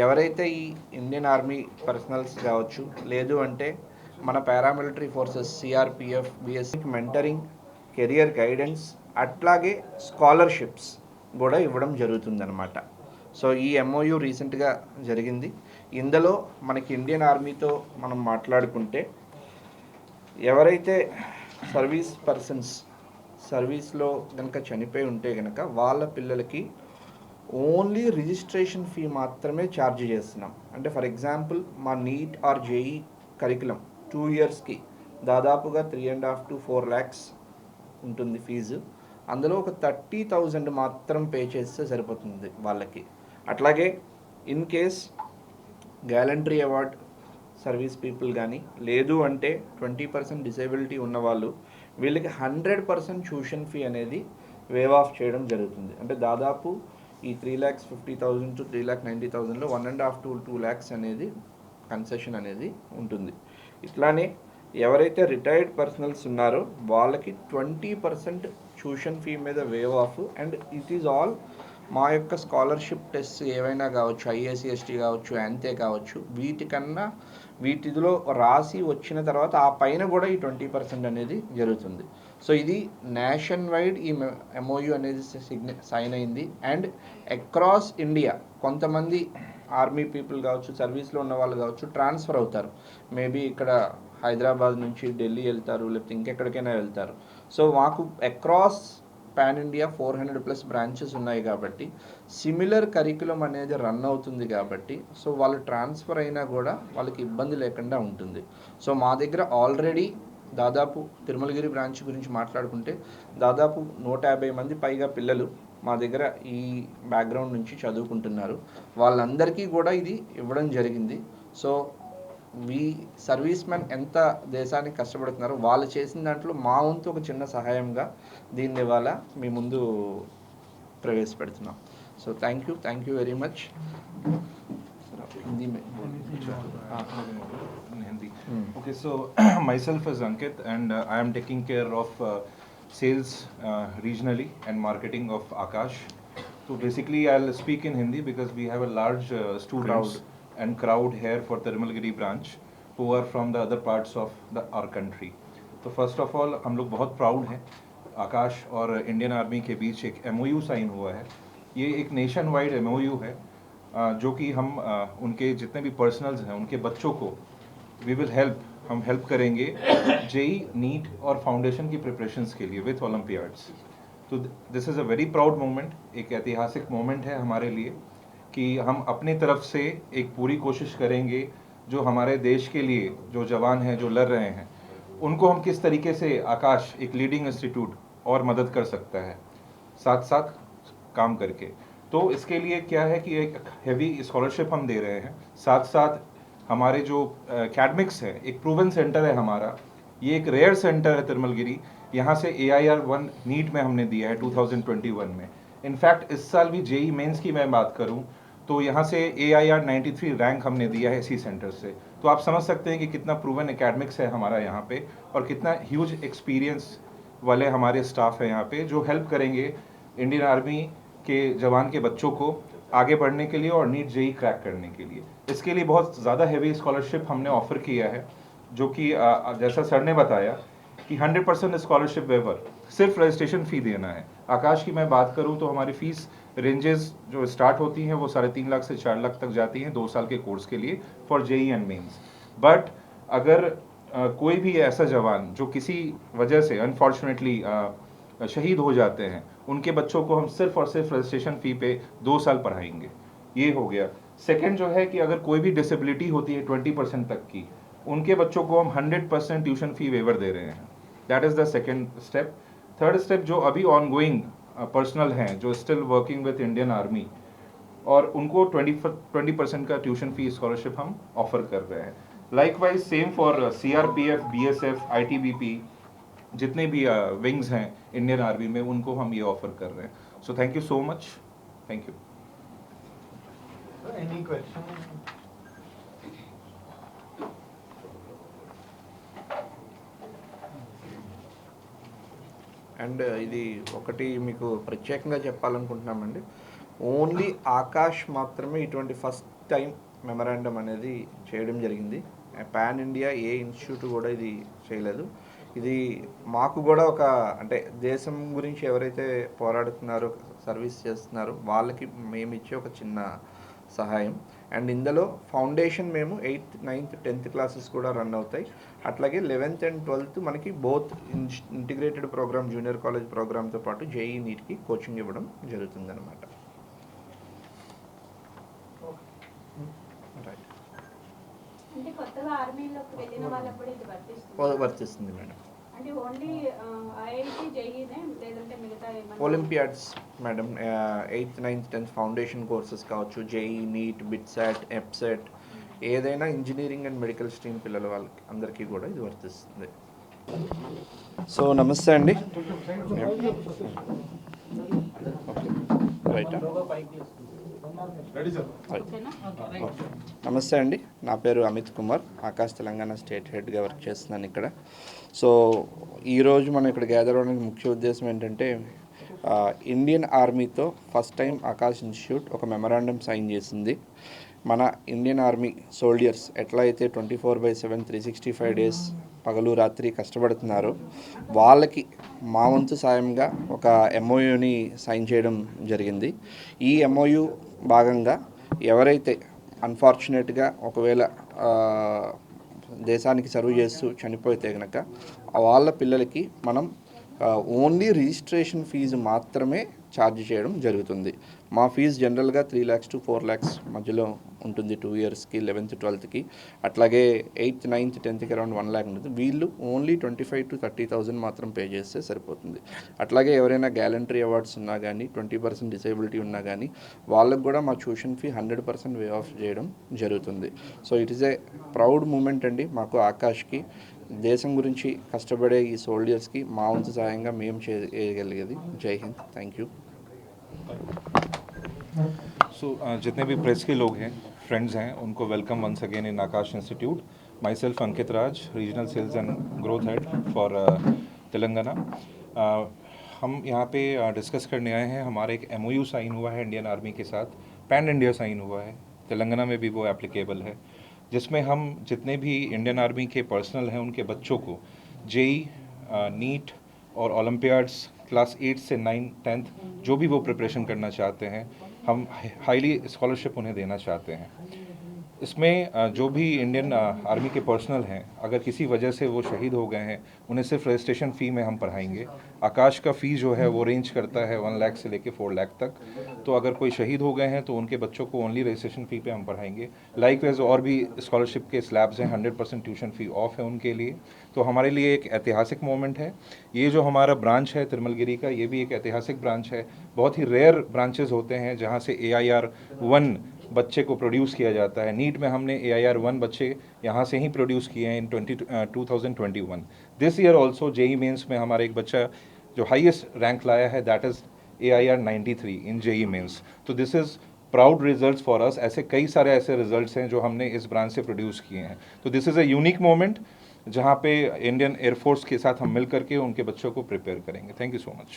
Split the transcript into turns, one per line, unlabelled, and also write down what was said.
ఎవరైతే ఈ Indian army personals కావచ్చు, లేదు అంటే మన paramilitary forces CRPF BSc mentoring, career guidance, అట్లాగే స్కాలర్షిప్స్ కూడా ఇవ్వడం జరుగుతుందన్నమాట. సో ఈ ఎంఓయు రీసెంట్గా జరిగింది. ఇందులో మనకి ఇండియన్ ఆర్మీతో మనం మాట్లాడుకుంటే, ఎవరైతే సర్వీస్ పర్సన్స్ సర్వీస్లో కనుక చనిపోయి ఉంటే కనుక వాళ్ళ పిల్లలకి ఓన్లీ రిజిస్ట్రేషన్ ఫీ మాత్రమే ఛార్జ్ చేస్తున్నాం. అంటే ఫర్ ఎగ్జాంపుల్ మా నీట్ ఆర్ జేఈ కరికులం 2 ఇయర్స్కి దాదాపుగా 3.5 to 4 lakhs ఉంటుంది ఫీజు. అందులో ఒక 30,000 మాత్రం పే చేస్తే సరిపోతుంది వాళ్ళకి. అట్లాగే in case gallantry award service people కానీ, లేదు అంటే 20% డిసేబిలిటీ ఉన్నవాళ్ళు, వీళ్ళకి 100% ట్యూషన్ ఫీ అనేది వేవ్ ఆఫ్ చేయడం జరుగుతుంది. అంటే దాదాపు ఈ 3,50,000 to 3,90,000లో 1.5 to 2 lakhs అనేది కన్సెషన్ అనేది ఉంటుంది. ఇట్లానే ఎవరైతే రిటైర్డ్ పర్సనల్స్ ఉన్నారో వాళ్ళకి 20% ట్యూషన్ ఫీ మీద wave of. And it is all మా యొక్క స్కాలర్షిప్ టెస్ట్ ఏవైనా కావచ్చు, ఐఏసీఎస్టీ కావచ్చు, యాంతే కావచ్చు, వీటిలో రాసి వచ్చిన తర్వాత ఆ పైన కూడా ఈ 20% అనేది జరుగుతుంది. సో ఇది నేషన్ వైడ్ ఈ ఎంఓయు అనేది సైన్ అయింది. అండ్ అక్రాస్ ఇండియా కొంతమంది ఆర్మీ పీపుల్ కావచ్చు, సర్వీస్లో ఉన్న వాళ్ళు కావచ్చు, ట్రాన్స్ఫర్ అవుతారు. మేబీ ఇక్కడ హైదరాబాద్ నుంచి ఢిల్లీ వెళ్తారు, లేకపోతే ఇంకెక్కడికైనా వెళ్తారు. సో మాకు అక్రాస్ పాన్ ఇండియా 400+ బ్రాంచెస్ ఉన్నాయి కాబట్టి సిమిలర్ కరికులం అనేది రన్ అవుతుంది కాబట్టి, సో వాళ్ళు ట్రాన్స్ఫర్ అయినా కూడా వాళ్ళకి ఇబ్బంది లేకుండా ఉంటుంది. సో మా దగ్గర ఆల్రెడీ దాదాపు తిరుమలగిరి బ్రాంచ్ గురించి మాట్లాడుకుంటే దాదాపు 150 మంది పైగా పిల్లలు మా దగ్గర ఈ బ్యాక్గ్రౌండ్ నుంచి చదువుకుంటున్నారు. వాళ్ళందరికీ కూడా ఇది ఇవ్వడం జరిగింది. సో సర్వీస్ మెన్ ఎంత దేశానికి కష్టపడుతున్నారో వాళ్ళు చేసిన దాంట్లో మా వంతు ఒక చిన్న సహాయంగా దీన్ని ఇవాళ మీ ముందు ప్రవేశపెడుతున్నాం. So thank you very much.
Okay, so myself is Ankit and I am taking care of sales regionally and marketing of Akash. So basically I'll speak in Hindi because we have a large students and crowd here for the Tirmalgiri branch who are from the other parts of our country. So first of all हम लोग बहुत proud हैं आकाश और Indian army के बीच एक MOU sign हुआ है. ये एक नेशन वाइड MOU है जो कि हम उनके जितने भी पर्सनल्स हैं उनके बच्चों को हम हेल्प करेंगे जेई, नीट और फाउंडेशन की प्रिपरेशंस के लिए विथ ओलंपियाड्स. तो this is a very proud moment, एक ऐतिहासिक मोमेंट है हमारे लिए कि हम अपनी तरफ से एक पूरी कोशिश करेंगे जो हमारे देश के लिए जो जवान हैं जो लड़ रहे हैं उनको हम किस तरीके से आकाश एक लीडिंग इंस्टीट्यूट और मदद कर सकता है साथ साथ काम करके. तो इसके लिए क्या है कि एक हेवी स्कॉलरशिप हम दे रहे हैं, साथ साथ हमारे जो एकेडमिक्स है एक प्रूवन सेंटर है हमारा. ये एक रेयर सेंटर है तिरुमलगिरी. यहाँ से AIR-1 नीट में हमने दिया है 2021 में. इनफैक्ट इस साल भी जेई मेंस की मैं बात करूँ तो यहाँ से AIR-93 रैंक हमने दिया है इसी सेंटर से. तो आप समझ सकते हैं कि कितना प्रूवन एकेडमिक्स है हमारा यहाँ पे और कितना ह्यूज एक्सपीरियंस वाले हमारे स्टाफ है यहाँ पे जो हेल्प करेंगे इंडियन आर्मी के जवान के बच्चों को आगे बढ़ने के लिए और नीट जेई क्रैक करने के लिए. इसके लिए बहुत ज़्यादा हेवी स्कॉलरशिप हमने ऑफ़र किया है जो कि जैसा सर ने बताया कि 100% स्कॉलरशिप वेवर, सिर्फ रजिस्ट्रेशन फ़ी देना है. आकाश की मैं बात करूं तो हमारी फ़ीस रेंजेस जो स्टार्ट होती हैं वो 3.5 लाख से 4 लाख तक जाती हैं 2 साल के कोर्स के लिए for JEE and Mains. But अगर कोई भी ऐसा जवान जो किसी वजह से अनफॉर्चुनेटली शहीद हो जाते हैं उनके बच्चों को हम सिर्फ और सिर्फ रजिस्ट्रेशन फ़ी पे 2 साल पढ़ाएंगे. ये हो गया. सेकेंड जो है कि अगर कोई भी डिसेबिलिटी होती है 20% तक की, उनके बच्चों को हम 100% ट्यूशन फ़ी वेवर दे रहे हैं. That is the second step. Third step जो अभी ऑनगोइंग पर्सनल हैं जो still working with Indian army और उनको 20% का ट्यूशन फ़ी स्कॉलरशिप हम ऑफ़र कर रहे हैं. Likewise same for CRPF, BSF, ITBP, जितने भी विंग्स हैं इंडियन आर्मी में उनको हम ये ऑफ़र कर रहे हैं. So thank you so much. Thank you.
Any question?
And ఇది ఒకటి మీకు ప్రత్యేకంగా చెప్పాలనుకుంటున్నామండి. ఓన్లీ ఆకాష్ మాత్రమే ఇటువంటి ఫస్ట్ టైం మెమరాండం అనేది చేయడం జరిగింది. పాన్ ఇండియా ఏ ఇన్స్టిట్యూట్ కూడా ఇది చేయలేదు. ఇది మాకు కూడా ఒక అంటే దేశం గురించి ఎవరైతే పోరాడుతున్నారో సర్వీస్ చేస్తున్నారో వాళ్ళకి మేము ఇచ్చే ఒక చిన్న సహాయం. అండ్ ఇందులో ఫౌండేషన్ మేము 8th 9th 10th క్లాసెస్ కూడా రన్ అవుతాయి. అట్లాగే 11th and 12th మనకి both integrated program junior college ప్రోగ్రామ్తో పాటు జేఈ నీట్కి కోచింగ్ ఇవ్వడం జరుగుతుందన్నమాట. రైట్,
అంటే కొత్తగా ఆర్మీలోకి వెళ్ళిన వాళ్ళకి కూడా ఇది వర్తిస్తుంది.
వర్తిస్తుంది మేడం.
అంటే ఓన్లీ ఐఐటి జేఈనే లేదంటే మిగతా ఏమన్నా
Olympiads madam, 8th 9th 10th foundation courses కావచ్చు, జేఈ నీట్ బిట్సాట్ ఎప్సెట్ ఏదైనా ఇంజనీరింగ్ అండ్ మెడికల్ స్ట్రీమ్ పిల్లల వాళ్ళకి అందరికీ కూడా ఇది వర్తిస్తుంది. సో నమస్తే అండి. రైట్, నమస్తే అండి. నా పేరు అమిత్ కుమార్, ఆకాష్ తెలంగాణ స్టేట్ హెడ్గా వర్క్ చేస్తున్నాను ఇక్కడ. సో ఈరోజు మనం ఇక్కడ గ్యాదర్ అవ్వడానికి ముఖ్య ఉద్దేశం ఏంటంటే ఇండియన్ ఆర్మీతో ఫస్ట్ టైం ఆకాష్ ఇన్స్టిట్యూట్ ఒక మెమరాండం సైన్ చేసింది. మన ఇండియన్ ఆర్మీ సోల్జర్స్ ఎట్లా అయితే 24/7 365 డేస్ పగలు రాత్రి కష్టపడుతున్నారో వాళ్ళకి మా వంతు సాయంగా ఒక ఎంఓయూని సైన్ చేయడం జరిగింది. ఈ ఎంఓయూ భాగంగా ఎవరైతే అన్ఫార్చునేట్గా ఒకవేళ దేశానికి సర్వ్ చేస్తూ చనిపోతే కనుక వాళ్ళ పిల్లలకి మనం ఓన్లీ రిజిస్ట్రేషన్ ఫీజు మాత్రమే ఛార్జ్ చేయడం జరుగుతుంది. మా ఫీజు జనరల్గా 3 lakhs to 4 lakhs మధ్యలో ఉంటుంది 2 yearsకి 11th 12thకి. అట్లాగే 8th 9th 10thకి అరౌండ్ 1 lakh ఉంటుంది. వీళ్ళు ఓన్లీ 25,000 to 30,000 మాత్రం పే చేస్తే సరిపోతుంది. అట్లాగే ఎవరైనా గ్యాలంటరీ అవార్డ్స్ ఉన్నా కానీ 20% డిసేబిలిటీ ఉన్నా కానీ వాళ్ళకు కూడా మా ట్యూషన్ ఫీ 100% వే ఆఫ్ చేయడం జరుగుతుంది. So it is a proud moment అండి మాకు ఆకాష్కి. దేశం గురించి కష్టపడే ఈ సోల్జర్స్కి మా వంతు సహాయంగా మేము చేయగలిగేది. జై హింద్, థ్యాంక్ యూ.
सो जितने भी प्रेस के लोग हैं, फ्रेंड्स हैं, उनको welcome once again in Aakash Institute. Myself Ankit Raj, regional sales and growth head for Telangana. हम यहाँ पे डिस्कस करने आए हैं. हमारा एक MOU साइन हुआ है इंडियन आर्मी के साथ, पैन इंडिया साइन हुआ है, तेलंगाना में भी वो एप्लीकेबल है, जिसमें हम जितने भी इंडियन आर्मी के पर्सनल हैं उनके बच्चों को जेई, नीट और ओलंपियाड्स क्लास 8 से 9 10th जो भी वो प्रिपरेशन करना चाहते हैं, हम हाईली स्कॉलरशिप उन्हें देना चाहते हैं. इसमें जो भी इंडियन आर्मी के पर्सनल हैं, अगर किसी वजह से वो शहीद हो गए हैं, उन्हें सिर्फ रजिस्ट्रेशन फ़ी में हम पढ़ाएंगे. आकाश का फ़ी जो है वो रेंज करता है 1 लाख से लेके 4 लाख तक. तो अगर कोई शहीद हो गए हैं तो उनके बच्चों को ओनली रजिस्ट्रेशन फ़ी पे हम पढ़ाएंगे. लाइकवाइज और भी स्कॉलरशिप के स्लैब्स हैं, 100% ट्यूशन फ़ी ऑफ है उनके लिए. तो हमारे लिए एक ऐतिहासिक मोमेंट है. ये जो हमारा ब्रांच है तिरुमलगिरी का, ये भी एक ऐतिहासिक ब्रांच है. बहुत ही रेयर ब्रांचेज होते हैं जहाँ से AIR 1 बच्चे को प्रोड्यूस किया जाता है. नीट में हमने AIR 1 बच्चे यहाँ से ही प्रोड्यूस किए हैं in 2021. This year also JEE mains में हमारा एक बच्चा जो हाईएस्ट रैंक लाया है, that is AIR 93 in JEE mains. तो this is proud results for us. ऐसे कई सारे ऐसे रिजल्ट्स हैं जो हमने इस ब्रांच से प्रोड्यूस किए हैं. तो this is a unique moment जहाँ पे इंडियन एयरफोर्स के साथ हम मिल करके उनके बच्चों को प्रिपेयर करेंगे. Thank you so much.